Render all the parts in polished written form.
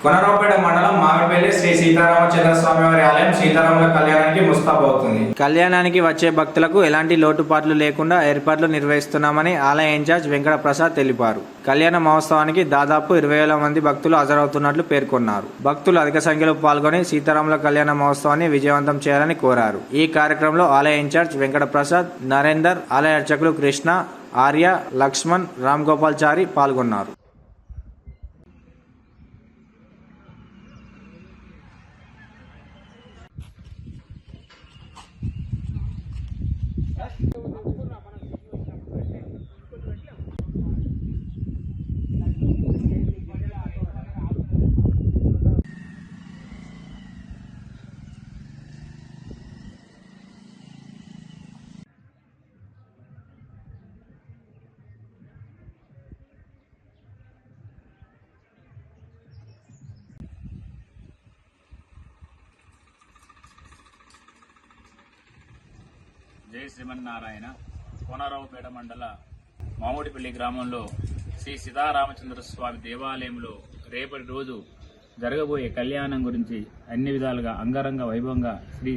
కొనరావుపేట మండలం మామిడిపల్లి శ్రీ సీతారామచంద్ర స్వామి వారి ఆలయం సీతారాముల కళ్యాణానికి ముస్తాబవుతుంది. కళ్యాణానికి వచ్చే భక్తులకు ఎలాంటి లోటుపాట్లు లేకుండా ఏర్పాట్లు నిర్వహిస్తున్నామని ఆలయ ఇన్ఛార్జ్ వెంకట ప్రసాద్ తెలిపారు. కళ్యాణ మహోత్సవానికి దాదాపు 20,000 మంది భక్తులు హాజరవుతున్నట్లు పేర్కొన్నారు. భక్తులు అధిక సంఖ్యలో పాల్గొని సీతారాముల కళ్యాణ మహోత్సవాన్ని విజయవంతం చేయాలని కోరారు. ఈ కార్యక్రమంలో ఆలయ ఇన్ఛార్జ్ వెంకట ప్రసాద్, నరేందర్, ఆలయ అర్చకులు కృష్ణ, ఆర్య, లక్ష్మణ్, రామ్ గోపాల్ చారి పాల్గొన్నారు. జై శ్రీమన్నారాయణ. కోనరావుపేట మండల మామిడిపల్లి గ్రామంలో శ్రీ సీతారామచంద్ర స్వామి దేవాలయంలో రేపటి రోజు జరగబోయే కళ్యాణం గురించి అన్ని విధాలుగా అంగరంగ వైభవంగా శ్రీ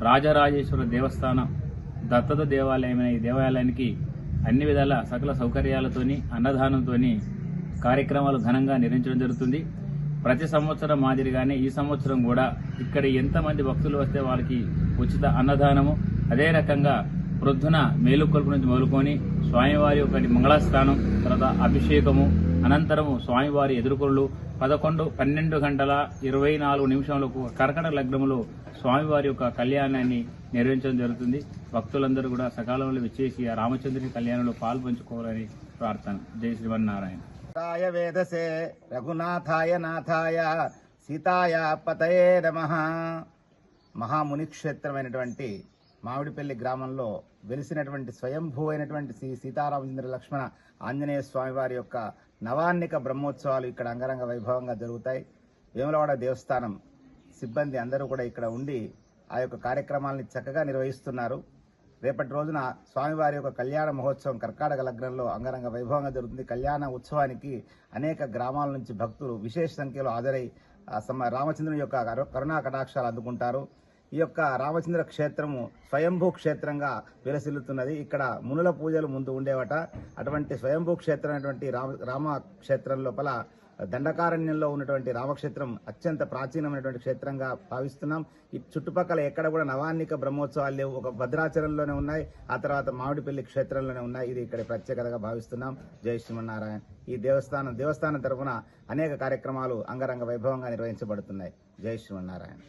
రాజరాజేశ్వర దేవస్థానం దత్తత దేవాలయమైన ఈ దేవాలయానికి అన్ని విధాల సకల సౌకర్యాలతోని అన్నదానంతోని కార్యక్రమాలు ఘనంగా నిర్వహించడం జరుగుతుంది. ప్రతి సంవత్సరం మాదిరిగానే ఈ సంవత్సరం కూడా ఇక్కడ ఎంతమంది భక్తులు వస్తే వాళ్ళకి ఉచిత అన్నదానము, అదే రకంగా ప్రొద్దున మేలుకొల్పు నుంచి మొదలుకొని స్వామివారి యొక్క మంగళస్నానం, తర్వాత అభిషేకము, అనంతరము స్వామివారి ఎదుర్కొళ్ళు 12 గంటల 24 నిమిషాలకు కర్కట లగ్నములో స్వామివారి యొక్క కళ్యాణాన్ని నిర్వహించడం జరుగుతుంది. భక్తులందరూ కూడా సకాలంలో విచ్చేసి ఆ రామచంద్రుని కళ్యాణంలో పాల్పంచుకోవాలని ప్రార్థన. జై శ్రీమన్నారాయణ. వేదసే రఘునాథాయ నాథాయ సీతాయ పతయే నమః. మహామునిక్షేత్రమైనటువంటి మామిడిపల్లి గ్రామంలో వెలిసినటువంటి స్వయంభూ అయినటువంటి శ్రీ సీతారామచంద్ర లక్ష్మణ ఆంజనేయ స్వామి వారి యొక్క నవాన్నిక బ్రహ్మోత్సవాలు ఇక్కడ అంగరంగ వైభవంగా జరుగుతాయి. వేములవాడ దేవస్థానం సిబ్బంది అందరూ కూడా ఇక్కడ ఉండి ఆ యొక్క కార్యక్రమాలని చక్కగా నిర్వహిస్తున్నారు. రేపటి రోజున స్వామివారి యొక్క కళ్యాణ మహోత్సవం కర్కాటక లగ్నంలో అంగరంగ వైభవంగా జరుగుతుంది. కళ్యాణ ఉత్సవానికి అనేక గ్రామాల నుంచి భక్తులు విశేష సంఖ్యలో హాజరై రామచంద్రుని యొక్క కరుణా కటాక్షాలు అందుకుంటారు. ఈ యొక్క రామచంద్ర క్షేత్రము స్వయంభూ క్షేత్రంగా విలసిల్లుతున్నది. ఇక్కడ మునుల పూజలు ముందు ఉండేవట. అటువంటి స్వయంభూ క్షేత్రమైనటువంటి రామ క్షేత్రం లోపల దండకారణ్యంలో ఉన్నటువంటి రామక్షేత్రం అత్యంత ప్రాచీనమైనటువంటి క్షేత్రంగా భావిస్తున్నాం. ఈ చుట్టుపక్కల ఎక్కడ కూడా నవాన్నిక బ్రహ్మోత్సవాలు లేవు. ఒక భద్రాచలంలోనే ఉన్నాయి, ఆ తర్వాత మామిడిపల్లి క్షేత్రంలోనే ఉన్నాయి. ఇది ఇక్కడ ప్రత్యేకతగా భావిస్తున్నాం. జై శ్రీమన్నారాయణ. ఈ దేవస్థానం తరఫున అనేక కార్యక్రమాలు అంగరంగ వైభవంగా నిర్వహించబడుతున్నాయి. జై శ్రీమన్నారాయణ.